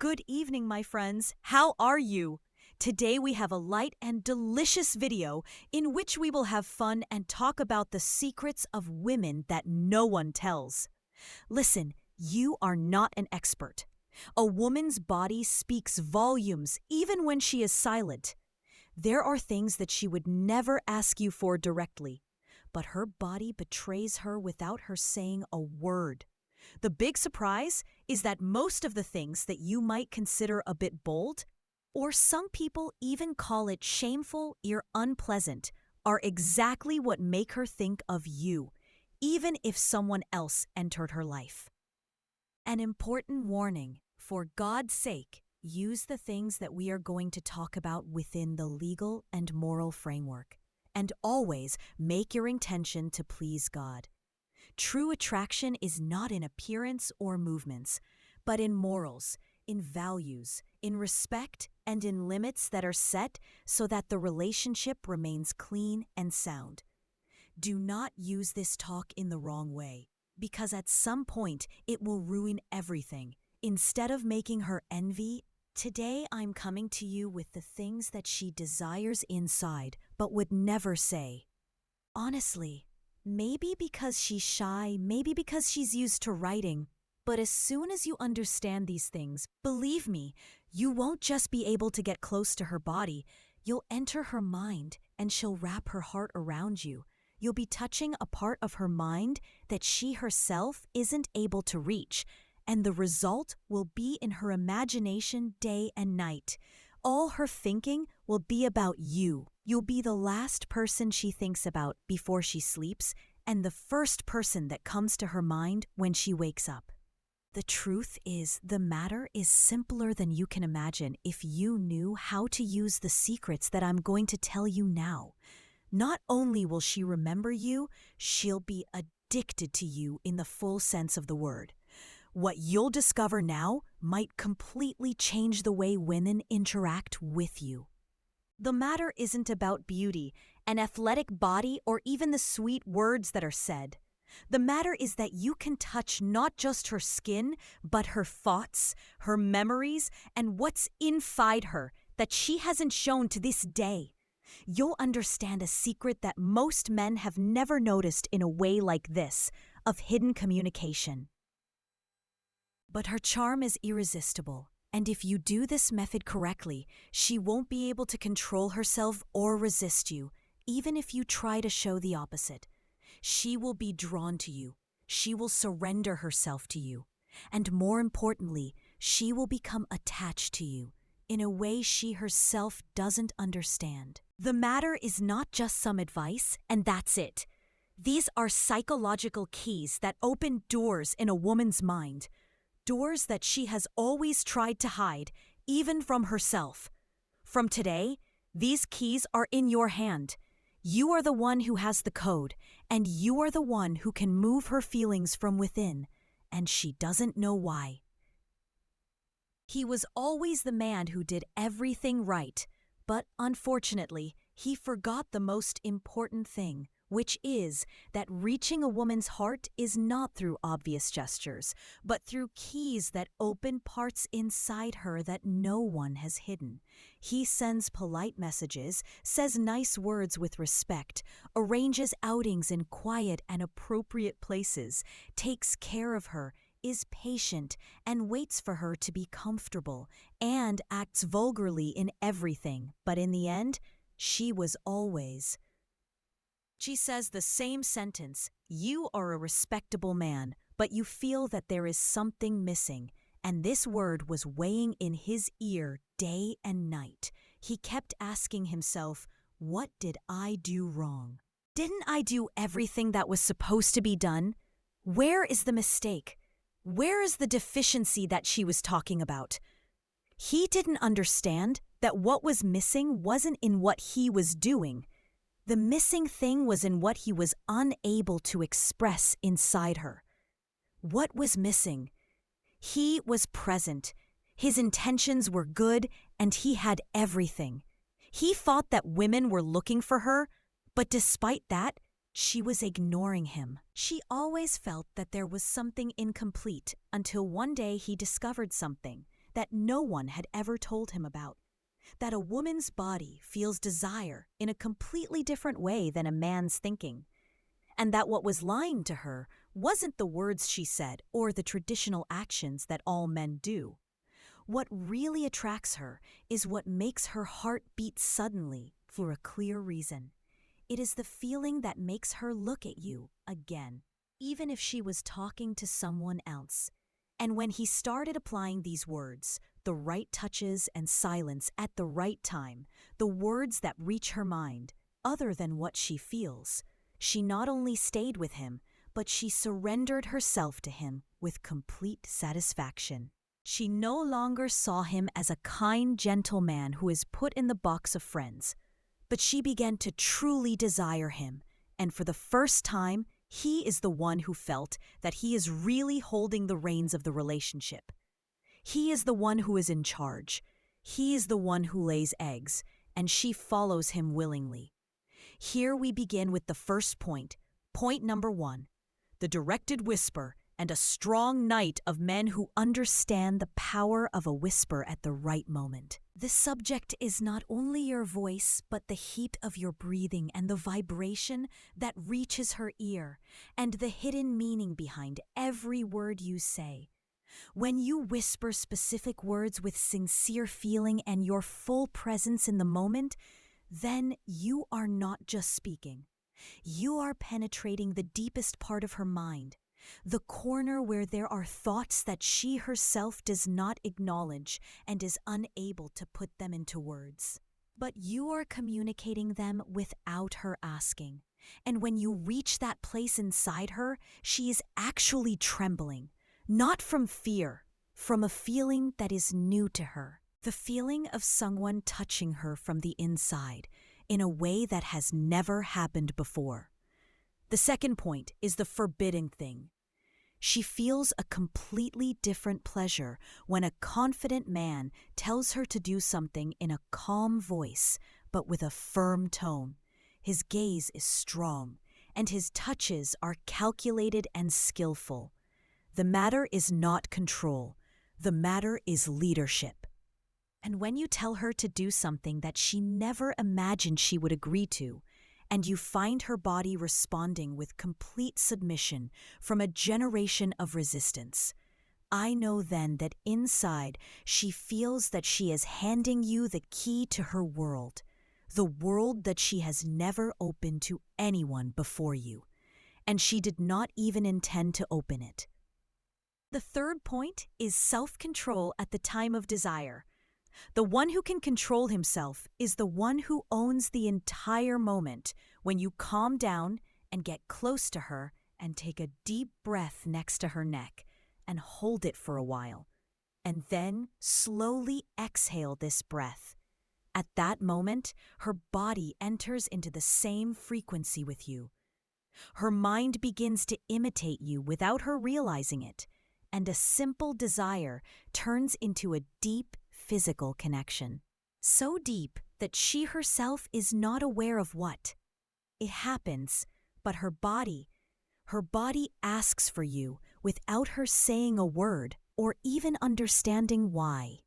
Good evening, my friends. How are you? Today we have a light and delicious video in which we will have fun and talk about the secrets of women that no one tells. Listen, you are not an expert. A woman's body speaks volumes even when she is silent. There are things that she would never ask you for directly, but her body betrays her without her saying a word. The big surprise is that most of the things that you might consider a bit bold, or some people even call it shameful or unpleasant, are exactly what make her think of you, even if someone else entered her life. An important warning: for God's sake, use the things that we are going to talk about within the legal and moral framework, and always make your intention to please God. True attraction is not in appearance or movements, but in morals, in values, in respect, and in limits that are set so that the relationship remains clean and sound. Do not use this talk in the wrong way, because at some point it will ruin everything. Instead of making her envy, today I'm coming to you with the things that she desires inside but would never say. Honestly, maybe because she's shy, maybe because she's used to writing, but as soon as you understand these things, believe me, you won't just be able to get close to her body, you'll enter her mind and she'll wrap her heart around you. You'll be touching a part of her mind that she herself isn't able to reach, and the result will be in her imagination day and night. All her thinking will be about you. You'll be the last person she thinks about before she sleeps, and the first person that comes to her mind when she wakes up. The truth is, the matter is simpler than you can imagine if you knew how to use the secrets that I'm going to tell you now. Not only will she remember you, she'll be addicted to you in the full sense of the word. What you'll discover now might completely change the way women interact with you. The matter isn't about beauty, an athletic body, or even the sweet words that are said. The matter is that you can touch not just her skin, but her thoughts, her memories, and what's inside her that she hasn't shown to this day. You'll understand a secret that most men have never noticed in a way like this, of hidden communication. But her charm is irresistible, and if you do this method correctly, she won't be able to control herself or resist you, even if you try to show the opposite. She will be drawn to you. She will surrender herself to you. And more importantly, she will become attached to you in a way she herself doesn't understand. The matter is not just some advice, and that's it. These are psychological keys that open doors in a woman's mind. Doors that she has always tried to hide, even from herself. From today, these keys are in your hand. You are the one who has the code, and you are the one who can move her feelings from within, and she doesn't know why. He was always the man who did everything right, but unfortunately, he forgot the most important thing, which is that reaching a woman's heart is not through obvious gestures, but through keys that open parts inside her that no one has hidden. He sends polite messages, says nice words with respect, arranges outings in quiet and appropriate places, takes care of her, is patient, and waits for her to be comfortable, and acts vulgarly in everything, but in the end, she was always. She says the same sentence: you are a respectable man, but you feel that there is something missing, and this word was weighing in his ear day and night. He kept asking himself, what did I do wrong? Didn't I do everything that was supposed to be done? Where is the mistake? Where is the deficiency that she was talking about? He didn't understand that what was missing wasn't in what he was doing. The missing thing was in what he was unable to express inside her. What was missing? He was present. His intentions were good, and he had everything. He thought that women were looking for her, but despite that, she was ignoring him. She always felt that there was something incomplete until one day he discovered something. that no one had ever told him about. That a woman's body feels desire in a completely different way than a man's thinking. And that what was lying to her wasn't the words she said or the traditional actions that all men do. What really attracts her is what makes her heart beat suddenly for a clear reason. It is the feeling that makes her look at you again, even if she was talking to someone else. And when he started applying these words, the right touches and silence at the right time, the words that reach her mind, other than what she feels, she not only stayed with him, but she surrendered herself to him with complete satisfaction. She no longer saw him as a kind, gentle man who is put in the box of friends, but she began to truly desire him, and for the first time, he is the one who felt that he is really holding the reins of the relationship. He is the one who is in charge. He is the one who lays eggs, and she follows him willingly. Here we begin with the first point. Point number 1. The directed whisper and a strong night of men who understand the power of a whisper at the right moment. The subject is not only your voice, but the heat of your breathing and the vibration that reaches her ear, and the hidden meaning behind every word you say. When you whisper specific words with sincere feeling and your full presence in the moment, then you are not just speaking. You are penetrating the deepest part of her mind, the corner where there are thoughts that she herself does not acknowledge and is unable to put them into words. But you are communicating them without her asking. And when you reach that place inside her, she is actually trembling, not from fear, from a feeling that is new to her. The feeling of someone touching her from the inside in a way that has never happened before. The second point is the forbidden thing. She feels a completely different pleasure when a confident man tells her to do something in a calm voice, but with a firm tone. His gaze is strong, and his touches are calculated and skillful. The matter is not control. The matter is leadership. And when you tell her to do something that she never imagined she would agree to, and you find her body responding with complete submission from a generation of resistance, I know then that inside she feels that she is handing you the key to her world, the world that she has never opened to anyone before you, and she did not even intend to open it. The third point is self-control at the time of desire. The one who can control himself is the one who owns the entire moment when you calm down and get close to her and take a deep breath next to her neck and hold it for a while, and then slowly exhale this breath. At that moment, her body enters into the same frequency with you. Her mind begins to imitate you without her realizing it, and a simple desire turns into a deep physical connection. So deep that she herself is not aware of what. It happens, but her body asks for you without her saying a word or even understanding why.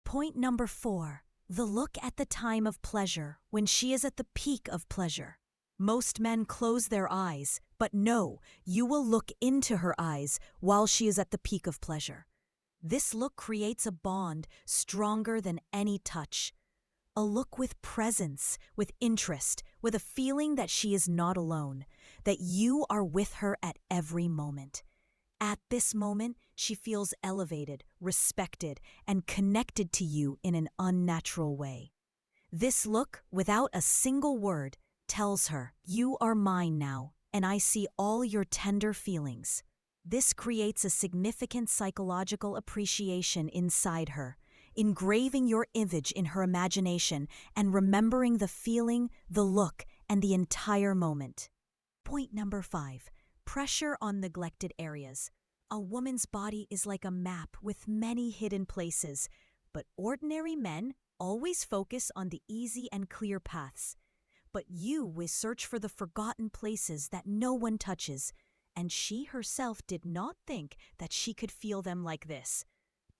Point number 4, the look at the time of pleasure when she is at the peak of pleasure. Most men close their eyes, but no, you will look into her eyes while she is at the peak of pleasure. This look creates a bond stronger than any touch. A look with presence, with interest, with a feeling that she is not alone, that you are with her at every moment. At this moment, she feels elevated, respected, and connected to you in an unnatural way. This look, without a single word, tells her, "You are mine now, and I see all your tender feelings." This creates a significant psychological appreciation inside her, engraving your image in her imagination and remembering the feeling, the look, and the entire moment. Point number 5, pressure on neglected areas. A woman's body is like a map with many hidden places, but ordinary men always focus on the easy and clear paths. But you will search for the forgotten places that no one touches, and she herself did not think that she could feel them like this.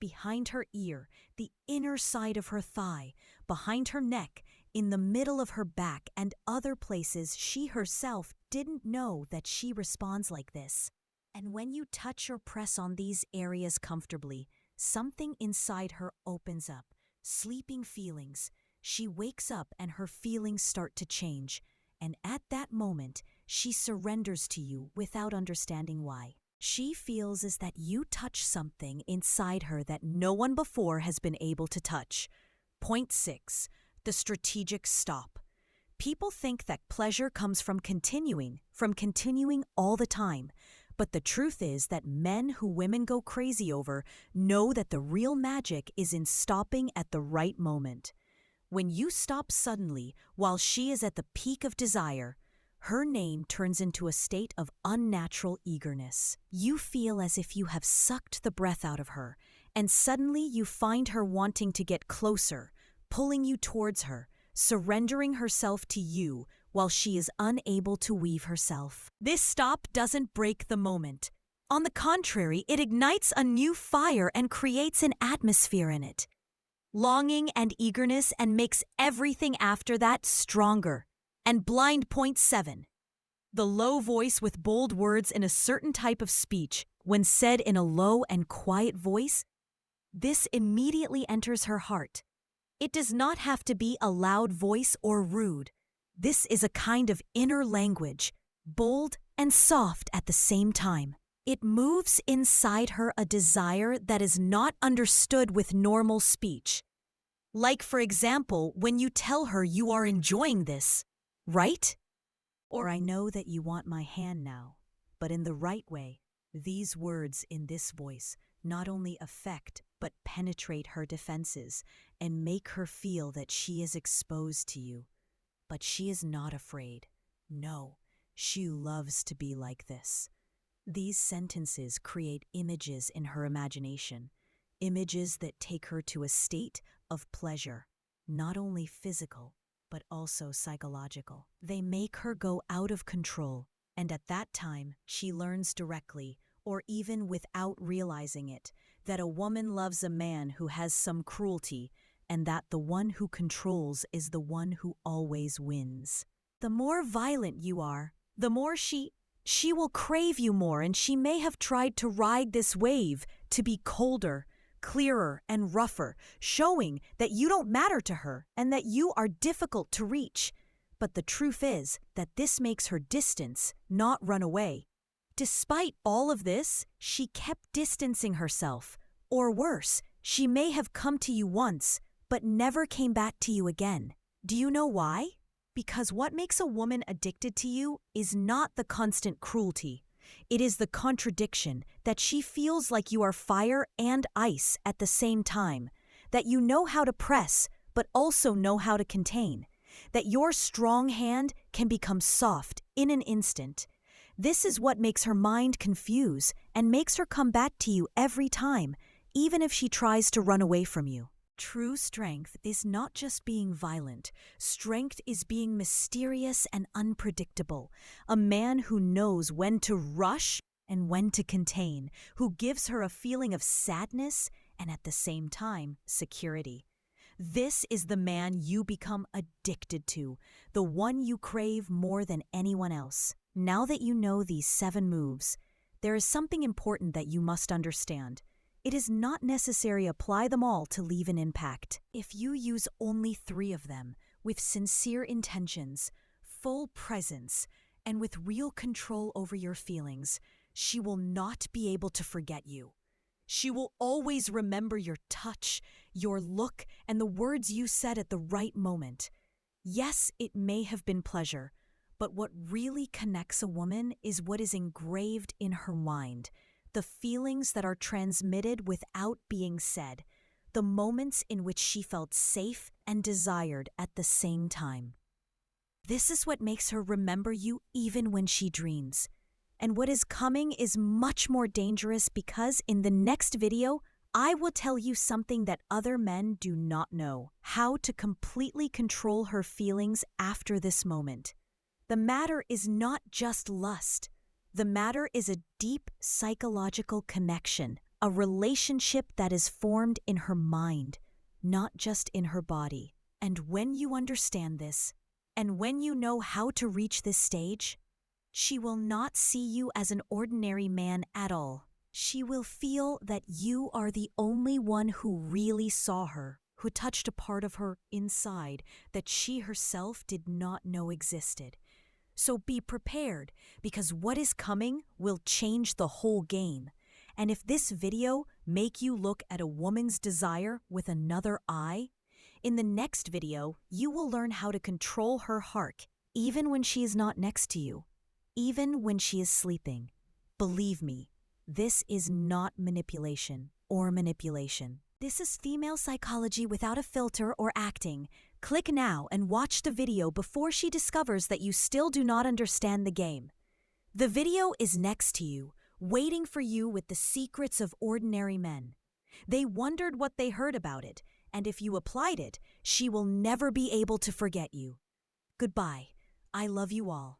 behind her ear, the inner side of her thigh, behind her neck, in the middle of her back, and other places she herself didn't know that she responds like this. And when you touch or press on these areas comfortably, something inside her opens up. Sleeping feelings. She wakes up and her feelings start to change. And at that moment, she surrenders to you without understanding why. She feels as that you touch something inside her that no one before has been able to touch. Point 6. The strategic stop. People think that pleasure comes from continuing all the time. But the truth is that men who women go crazy over know that the real magic is in stopping at the right moment. When you stop suddenly while she is at the peak of desire, her name turns into a state of unnatural eagerness. You feel as if you have sucked the breath out of her, and suddenly you find her wanting to get closer, pulling you towards her, surrendering herself to you while she is unable to weave herself. This stop doesn't break the moment. On the contrary, it ignites a new fire and creates an atmosphere in it. Longing and eagerness, and makes everything after that stronger. And blind point 7. The low voice with bold words in a certain type of speech, when said in a low and quiet voice, this immediately enters her heart. It does not have to be a loud voice or rude. This is a kind of inner language, bold and soft at the same time. It moves inside her a desire that is not understood with normal speech. Like, for example, when you tell her you are enjoying this, right? Or I know that you want my hand now, but in the right way. These words in this voice not only affect but penetrate her defenses and make her feel that she is exposed to you. But she is not afraid. No, she loves to be like this. These sentences create images in her imagination, images that take her to a state of pleasure, not only physical, but also psychological. They make her go out of control, and at that time, she learns directly, or even without realizing it, that a woman loves a man who has some cruelty, and that the one who controls is the one who always wins. The more violent you are, the more she will crave you more, and she may have tried to ride this wave to be colder, clearer, and rougher, showing that you don't matter to her and that you are difficult to reach. But the truth is that this makes her distance, not run away. Despite all of this, she kept distancing herself. Or worse, she may have come to you once, but never came back to you again. Do you know why? Because what makes a woman addicted to you is not the constant cruelty. It is the contradiction that she feels like you are fire and ice at the same time, that you know how to press, but also know how to contain, that your strong hand can become soft in an instant. This is what makes her mind confuse and makes her come back to you every time, even if she tries to run away from you. True strength is not just being violent. Strength is being mysterious and unpredictable. A man who knows when to rush and when to contain, who gives her a feeling of sadness and at the same time security. This is the man you become addicted to, the one you crave more than anyone else. Now that you know these 7 moves, there is something important that you must understand. It is not necessary to apply them all to leave an impact. If you use only 3 of them with sincere intentions, full presence, and with real control over your feelings, she will not be able to forget you. She will always remember your touch, your look, and the words you said at the right moment. Yes, it may have been pleasure, but what really connects a woman is what is engraved in her mind. The feelings that are transmitted without being said, the moments in which she felt safe and desired at the same time. This is what makes her remember you even when she dreams. And what is coming is much more dangerous because in the next video, I will tell you something that other men do not know: how to completely control her feelings after this moment. The matter is not just lust. The matter is a deep psychological connection, A relationship that is formed in her mind, not just in her body. And when you understand this, and when you know how to reach this stage, she will not see you as an ordinary man at all. She will feel that you are the only one who really saw her, who touched a part of her inside that she herself did not know existed. So be prepared, because what is coming will change the whole game. And if this video make you look at a woman's desire with another eye, in the next video you will learn how to control her heart even when she is not next to you, even when she is sleeping. Believe me, this is not manipulation or manipulation. This is female psychology without a filter or acting. Click now and watch the video before she discovers that you still do not understand the game. The video is next to you, waiting for you with the secrets of ordinary men. They wondered what they heard about it, and if you applied it, she will never be able to forget you. Goodbye. I love you all.